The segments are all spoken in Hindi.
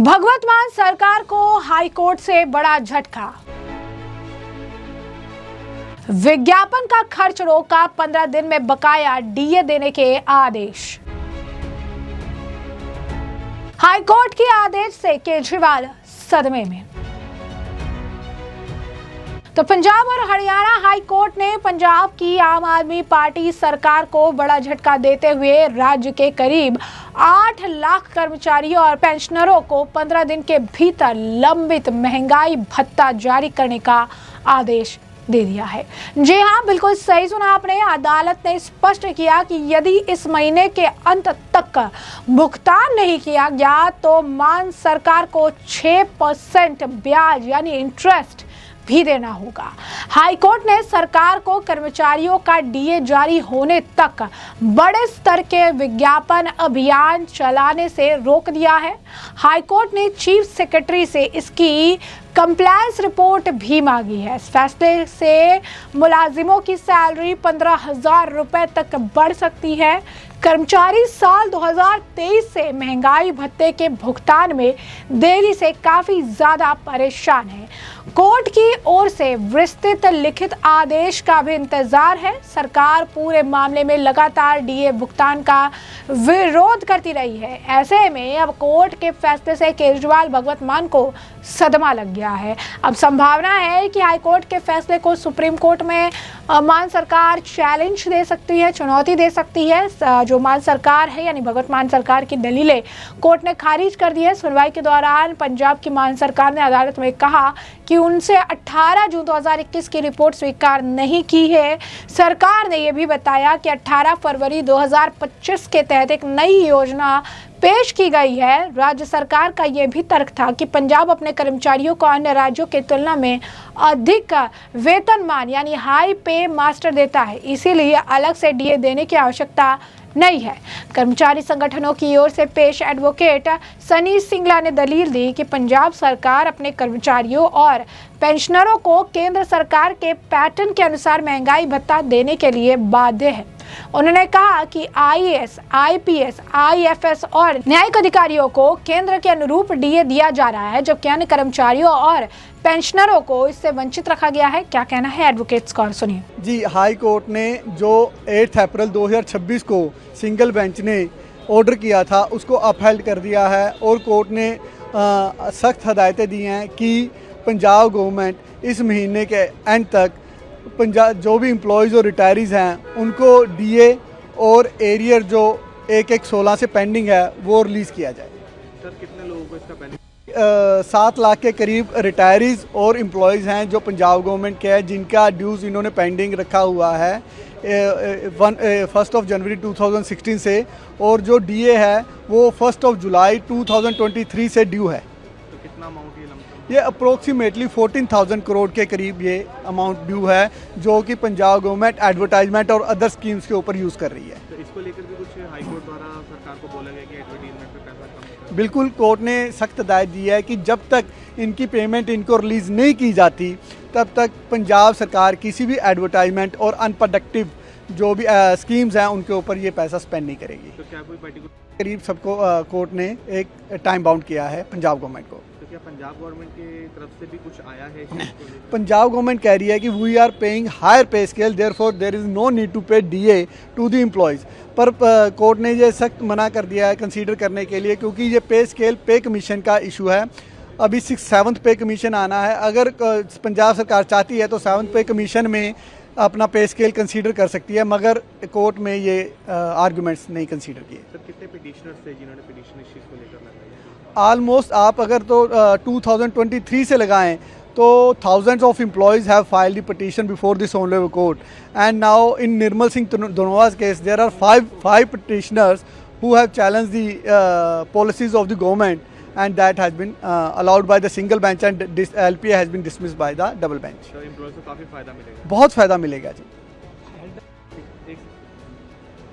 भगवत मान सरकार को हाईकोर्ट से बड़ा झटका। विज्ञापन का खर्च रोका, 15 दिन में बकाया डीए देने के आदेश। हाईकोर्ट के आदेश से केजरीवाल सदमे में। तो पंजाब और हरियाणा हाई कोर्ट ने पंजाब की आम आदमी पार्टी सरकार को बड़ा झटका देते हुए राज्य के करीब 8 लाख कर्मचारियों और पेंशनरों को 15 दिन के भीतर लंबित महंगाई भत्ता जारी करने का आदेश दे दिया है। जी हां, बिल्कुल सही सुना आपने। अदालत ने स्पष्ट किया कि यदि इस महीने के अंत तक भुगतान नहीं किया गया तो मान सरकार को 6% ब्याज यानी इंटरेस्ट भी देना होगा। हाईकोर्ट ने सरकार को कर्मचारियों का डीए जारी होने तक बड़े स्तर के विज्ञापन अभियान चलाने से रोक दिया है। हाईकोर्ट ने चीफ सेक्रेटरी से इसकी कंप्लायंस रिपोर्ट भी मांगी है। इस फैसले से मुलाजिमों की सैलरी 15,000 रुपए तक बढ़ सकती है। कर्मचारी साल 2023 से महंगाई भत्ते के भुगतान में देरी से काफी ज्यादा परेशान है। कोर्ट की ओर से विस्तृत लिखित आदेश का भी इंतजार है। सरकार पूरे मामले में लगातार डीए भुगतान का विरोध करती रही है। ऐसे में अब कोर्ट के फैसले से केजरीवाल भगवत मान को सदमा लग गया है। अब संभावना है कि हाईकोर्ट के फैसले को सुप्रीम कोर्ट में मान सरकार चैलेंज दे सकती है, चुनौती दे सकती है। जो मान सरकार है यानी भगवत मान सरकार की दलीलें कोर्ट ने खारिज कर दी है। सुनवाई के दौरान पंजाब की मान सरकार ने अदालत में कहा कि उनसे 18 जून 2021 की रिपोर्ट स्वीकार नहीं की है। सरकार ने यह भी बताया कि 18 फरवरी 2025 के तहत एक नई योजना पेश की गई है। राज्य सरकार का यह भी तर्क था कि पंजाब अपने कर्मचारियों को अन्य राज्यों की तुलना में अधिक वेतनमान यानी हाई पे मास्टर देता है, इसीलिए अलग से डीए देने की आवश्यकता नहीं है। कर्मचारी संगठनों की ओर से पेश एडवोकेट सनी सिंगला ने दलील दी कि पंजाब सरकार अपने कर्मचारियों और पेंशनरों को केंद्र सरकार के पैटर्न के अनुसार महंगाई भत्ता देने के लिए बाध्य है। उन्होंने कहा कि आईएएस, आईपीएस, आईएफएस और न्यायिक अधिकारियों को केंद्र के अनुरूप डीए दिया जा रहा है, जबकि अन्य कर्मचारियों और पेंशनरों को इससे वंचित रखा गया है। क्या कहना है एडवोकेट्स का, सुनिए। जी, हाई कोर्ट ने जो 8 अप्रैल 2026 को सिंगल बेंच ने ऑर्डर किया था उसको अपहेल्ड कर दिया है और कोर्ट ने सख्त हदायतें दी हैं कि पंजाब गवर्नमेंट इस महीने के एंड तक पंजाब जो भी एम्प्लॉयज़ और रिटायरीज़ हैं उनको डीए और एरियर जो 1/16 से पेंडिंग है वो रिलीज़ किया जाए। सर, कितने लोगों को इसका बेनिफिट? 7 लाख के करीब रिटायरीज़ और एम्प्लॉयज़ हैं जो पंजाब गवर्नमेंट के हैं, जिनका ड्यूज़ इन्होंने पेंडिंग रखा हुआ है 1 जनवरी 2016 से, और जो डीए है वो 1 जुलाई 2023 से ड्यू है। तो कितना अमाउंट ये अप्रोक्सीमेटली 14,000 करोड़ के करीब ये अमाउंट ड्यू है, जो कि पंजाब गवर्नमेंट एडवर्टाइजमेंट और अदर स्कीम्स के ऊपर यूज़ कर रही है। तो इसको लेकर भी कुछ हाई कोर्ट द्वारा सरकार को बोला गया कि एडवर्टाइजमेंट पे पैसा कम करें? बिल्कुल, कोर्ट ने सख्त हदायत दी है कि जब तक इनकी पेमेंट इनको रिलीज़ नहीं की जाती तब तक पंजाब सरकार किसी भी एडवर्टाइजमेंट और अनप्रोडक्टिव जो भी स्कीम्स हैं उनके ऊपर ये पैसा स्पेंड नहीं करेगी। तो क्या कोई पर्टिकुलर करीब सबको कोर्ट ने एक टाइम बाउंड किया है पंजाब गवर्नमेंट को। क्या पंजाब गवर्नमेंट की तरफ से भी कुछ आया है इस चीज़ को लेकर? पंजाब गवर्नमेंट कह रही है कि we are paying higher pay scale, therefore there is no need to pay DA to the employees. पर कोर्ट ने ये सख्त मना कर दिया है कंसीडर करने के लिए, क्योंकि ये पे स्केल पे कमीशन का इशू है। अभी 7th पे कमीशन आना है। अगर पंजाब सरकार चाहती है तो 7th पे कमीशन में अपना पे स्केल कंसीडर कर सकती है, मगर कोर्ट में ये आर्गूमेंट्स नहीं कंसीडर किए। सर, कितने पिटिशनर्स थे जिन्होंने पिटिशन इस चीज़ को लेकर लगाई? ऑलमोस्ट आप अगर तो 2023 से लगाएं तो thousands of employees have filed the petition before this honorable court, and now in Nirmal Singh Dhanwa's case there are five petitioners who have challenged the policies of the government, and that has been allowed by the single bench, and this LPA has been dismissed by the double bench. तो एम्प्लॉयज़ को काफ़ी फ़ायदा मिलेगा? बहुत फ़ायदा मिलेगा जी।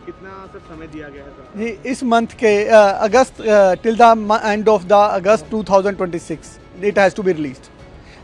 कितना सर समय दिया गया है सर? जी, इस मंथ के August till the end of the August 2026 it has to be released.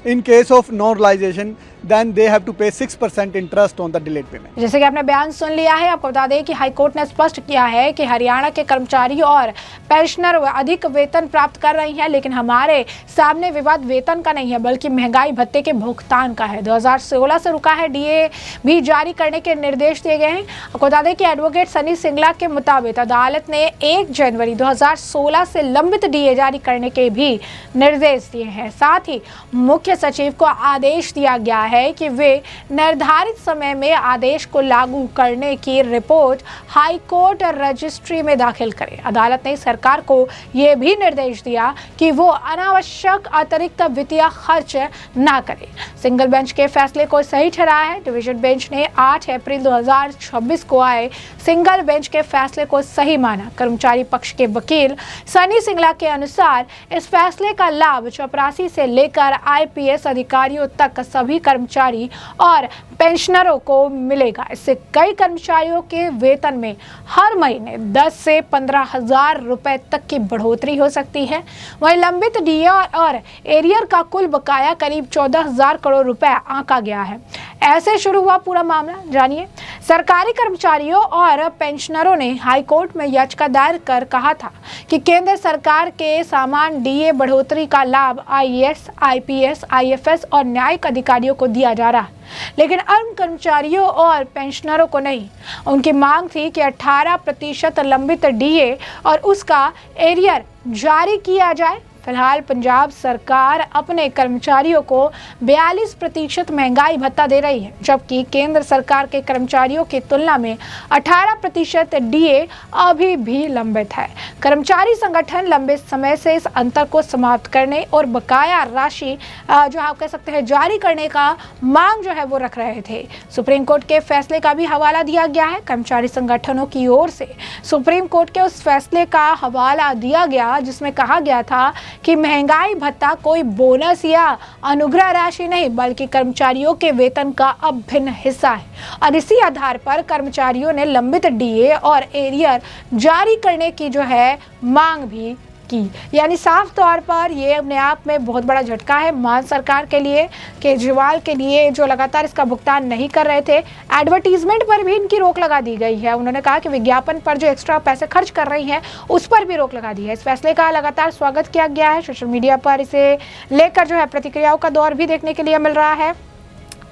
In case of non realization then they have to pay 6% interest on the delayed payment. जैसे कि आपने बयान सुन लिया है, आपको बता दें कि हाईकोर्ट ने स्पष्ट किया है कि हरियाणा के कर्मचारी और पेंशनर अधिक वेतन प्राप्त कर रही हैं, लेकिन हमारे सामने विवाद वेतन का नहीं है बल्कि महंगाई भत्ते के भुगतान का है। 2016 से रुका है डीए भी जारी करने के निर्देश दिए गए हैं। आपको बता दें कि एडवोकेट सनी सिंगला के मुताबिक अदालत ने 1 जनवरी 2016 से लंबित डीए जारी करने के भी निर्देश दिए हैं। साथ ही मुख्य सचिव को आदेश दिया गया है कि वे निर्धारित समय में आदेश को लागू करने की रिपोर्ट हाई कोर्ट रजिस्ट्री में दाखिल करें। अदालत ने सरकार को यह भी निर्देश दिया कि वो अनावश्यक अतिरिक्त वित्तीय खर्च न करे। सिंगल बेंच के फैसले को सही ठहराया है। डिवीजन बेंच ने 8 अप्रैल 2026 को आए सिंगल बेंच के फैसले को सही माना। कर्मचारी पक्ष के वकील सनी सिंगला के अनुसार इस फैसले का लाभ चपरासी से लेकर आईपीएस अधिकारियों तक सभी कर्मचारी और पेंशनरों को मिलेगा। इससे कई कर्मचारियों के वेतन में हर महीने 10 से 15,000 रुपए तक की बढ़ोतरी हो सकती है। वहीं लंबित डीए और एरियर का कुल बकाया करीब 14,000 करोड़ रुपए आंका गया है। ऐसे शुरू हुआ पूरा मामला, जानिए। सरकारी कर्मचारियों और पेंशनरों ने हाईकोर्ट में याचिका दायर कर कहा था कि केंद्र सरकार के समान डीए बढ़ोतरी का लाभ आईएएस, आईपीएस, आईएफएस और न्यायिक अधिकारियों को दिया जा रहा है, लेकिन अन्य कर्मचारियों और पेंशनरों को नहीं। उनकी मांग थी कि 18% लंबित डीए और उसका एरियर जारी किया जाए। फिलहाल पंजाब सरकार अपने कर्मचारियों को 42% महंगाई भत्ता दे रही है, जबकि केंद्र सरकार के कर्मचारियों की तुलना में 18% डीए अभी भी लंबित है। कर्मचारी संगठन लंबे समय से इस अंतर को समाप्त करने और बकाया राशि जो आप कह सकते हैं जारी करने का मांग जो है वो रख रहे थे। सुप्रीम कोर्ट के फैसले का भी हवाला दिया गया है। कर्मचारी संगठनों की ओर से सुप्रीम कोर्ट के उस फैसले का हवाला दिया गया जिसमें कहा गया था कि महंगाई भत्ता कोई बोनस या अनुग्रह राशि नहीं बल्कि कर्मचारियों के वेतन का अभिन्न हिस्सा है, और इसी आधार पर कर्मचारियों ने लंबित डीए और एरियर जारी करने की जो है मांग भी की। यानी साफ तौर पर ये अपने आप में बहुत बड़ा झटका है मान सरकार के लिए, केजरीवाल के लिए, जो लगातार इसका भुगतान नहीं कर रहे थे। एडवर्टीजमेंट पर भी इनकी रोक लगा दी गई है। उन्होंने कहा कि विज्ञापन पर जो एक्स्ट्रा पैसे खर्च कर रही हैं उस पर भी रोक लगा दी है। इस फैसले का लगातार स्वागत किया गया है। सोशल मीडिया पर इसे लेकर जो है प्रतिक्रियाओं का दौर भी देखने के लिए मिल रहा है।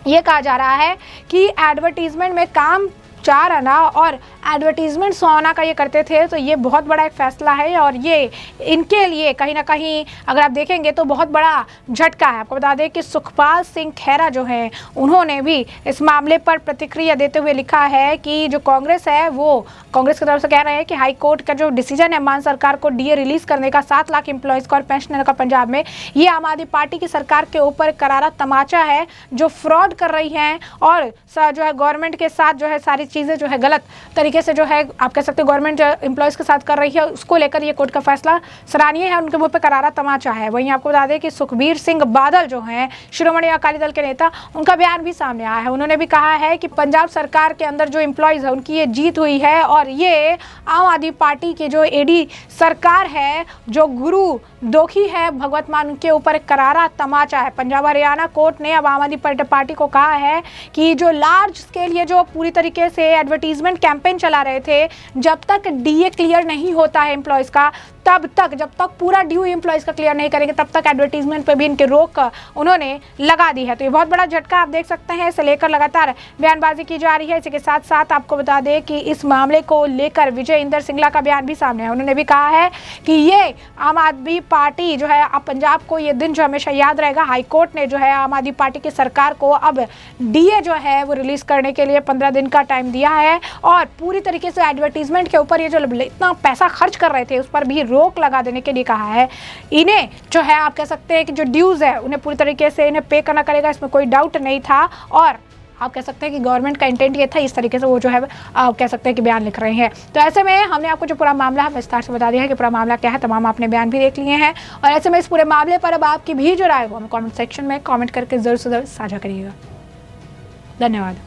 ये कहा जा रहा है कि एडवर्टीजमेंट में काम 4 आना और एडवर्टीजमेंट 100 आना का ये करते थे, तो ये बहुत बड़ा एक फैसला है और ये इनके लिए कहीं ना कहीं अगर आप देखेंगे तो बहुत बड़ा झटका है। आपको बता दें कि सुखपाल सिंह खैरा जो हैं उन्होंने भी इस मामले पर प्रतिक्रिया देते हुए लिखा है कि जो कांग्रेस है वो कांग्रेस की तरफ से कह रहे हैं कि हाई कोर्ट का जो डिसीजन है मान सरकार को डीए रिलीज करने का 7 लाख एम्प्लॉयज़ का और पेंशनर का पंजाब में, ये आम आदमी पार्टी की सरकार के ऊपर करारा तमाचा है जो फ्रॉड कर रही हैं और जो है गवर्नमेंट के साथ जो है सारी चीज़ें जो है गलत तरीके से जो है आप कह सकते हैं गवर्नमेंट एम्प्लॉयज़ के साथ कर रही है। उसको लेकर ये कोर्ट का फैसला सराहनीय है, उनके मुंह पे करारा तमाचा है। वहीं आपको बता दें कि सुखबीर सिंह बादल जो हैं शिरोमणि अकाली दल के नेता, उनका बयान भी सामने आया है। उन्होंने भी कहा है कि पंजाब सरकार के अंदर जो एम्प्लॉयज़ है उनकी ये जीत हुई है और ये आम आदमी पार्टी की जो एडी सरकार है, जो गुरु दोखी है भगवत मान, उनके ऊपर एक करारा तमाचा है। पंजाब हरियाणा कोर्ट ने अब आम आदमी पार्टी को कहा है कि जो लार्ज स्केल ये जो पूरी तरीके से एडवर्टीजमेंट कैंपेन चला रहे थे, जब तक डीए क्लियर नहीं होता है एम्प्लॉयज़ का, तब तक जब तक पूरा ड्यू एम्प्लॉयज़ का क्लियर नहीं करेंगे तब तक एडवर्टीजमेंट पे भी इनके रोक उन्होंने लगा दी है। तो ये बहुत बड़ा झटका आप देख सकते हैं। इसे लेकर लगातार बयानबाजी की जा रही है। इसी के साथ साथ आपको बता दें कि इस मामले को लेकर विजय इंदर सिंगला का बयान भी सामने है। उन्होंने भी कहा है कि ये आम आदमी पार्टी जो है अब पंजाब को ये दिन जो हमेशा याद रहेगा। हाईकोर्ट ने जो है आम आदमी पार्टी की सरकार को अब डीए जो है वो रिलीज करने के लिए 15 दिन का टाइम दिया है और पूरी तरीके से एडवर्टीजमेंट के ऊपर ये जो इतना पैसा खर्च कर रहे थे उस पर भी रोक लगा देने के लिए कहा है। इन्हें जो है आप कह सकते हैं कि जो ड्यूज है उन्हें पूरी तरीके से इन्हें पे करना करेगा, इसमें कोई डाउट नहीं था और आप कह सकते हैं कि गवर्नमेंट का इंटेंट ये था। इस तरीके से वो जो है आप कह सकते हैं कि बयान लिख रहे हैं। तो ऐसे में हमने आपको जो पूरा मामला है विस्तार से बता दिया है कि पूरा मामला क्या है। तमाम आपने बयान भी देख लिए हैं और ऐसे में इस पूरे मामले पर अब आपकी भी जो राय है वो हमें कमेंट सेक्शन में कमेंट करके जरूर से जरूर साझा करिएगा। धन्यवाद।